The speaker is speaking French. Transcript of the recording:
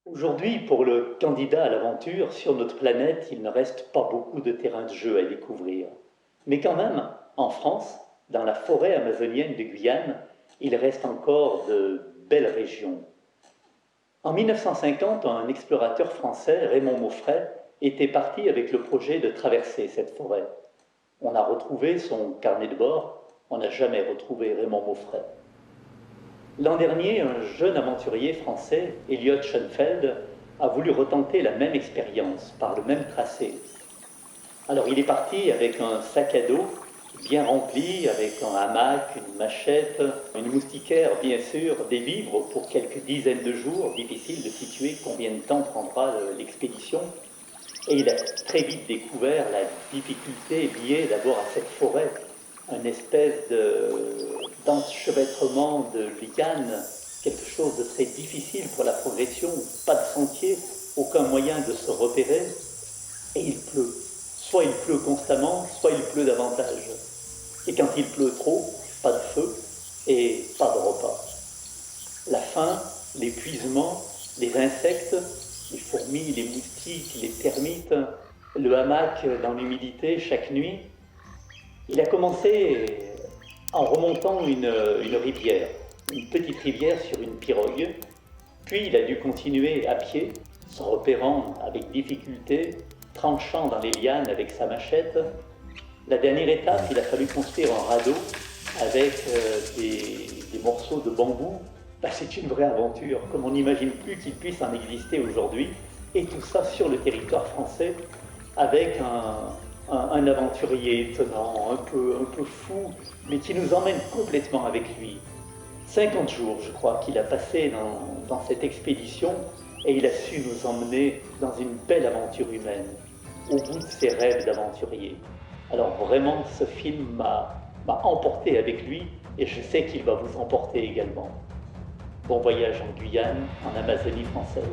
Aujourd'hui, pour le candidat à l'aventure, sur notre planète, il ne reste pas beaucoup de terrains de jeu à découvrir. Mais quand même, en France, dans la forêt amazonienne de Guyane, il reste encore de belles régions. En 1950, un explorateur français, Raymond Maufray, était parti avec le projet de traverser cette forêt. On a retrouvé son carnet de bord, on n'a jamais retrouvé Raymond Maufray. L'an dernier, un jeune aventurier français, Elliot Schoenfeld, a voulu retenter la même expérience par le même tracé. Alors il est parti avec un sac à dos bien rempli, avec un hamac, une machette, une moustiquaire bien sûr, des vivres pour quelques dizaines de jours, difficile de situer combien de temps prendra l'expédition. Et il a très vite découvert la difficulté liée d'abord à cette forêt, une espèce d'enchevêtrement de lianes, quelque chose de très difficile pour la progression, pas de sentier, aucun moyen de se repérer, et il pleut. Soit il pleut constamment, soit il pleut davantage. Et quand il pleut trop, pas de feu et pas de repas. La faim, l'épuisement, les insectes, les fourmis, les moustiques, les termites, le hamac dans l'humidité chaque nuit. Il a commencé en remontant une rivière, une petite rivière sur une pirogue. Puis il a dû continuer à pied, se repérant avec difficulté, tranchant dans les lianes avec sa machette. La dernière étape, il a fallu construire un radeau avec des morceaux de bambou. Bah, c'est une vraie aventure, comme on n'imagine plus qu'il puisse en exister aujourd'hui. Et tout ça sur le territoire français, avec un aventurier étonnant, un peu fou, mais qui nous emmène complètement avec lui. 50 jours, je crois, qu'il a passé dans cette expédition, et il a su nous emmener dans une belle aventure humaine, au bout de ses rêves d'aventurier. Alors vraiment, ce film m'a emporté avec lui, et je sais qu'il va vous emporter également. Bon voyage en Guyane, en Amazonie française.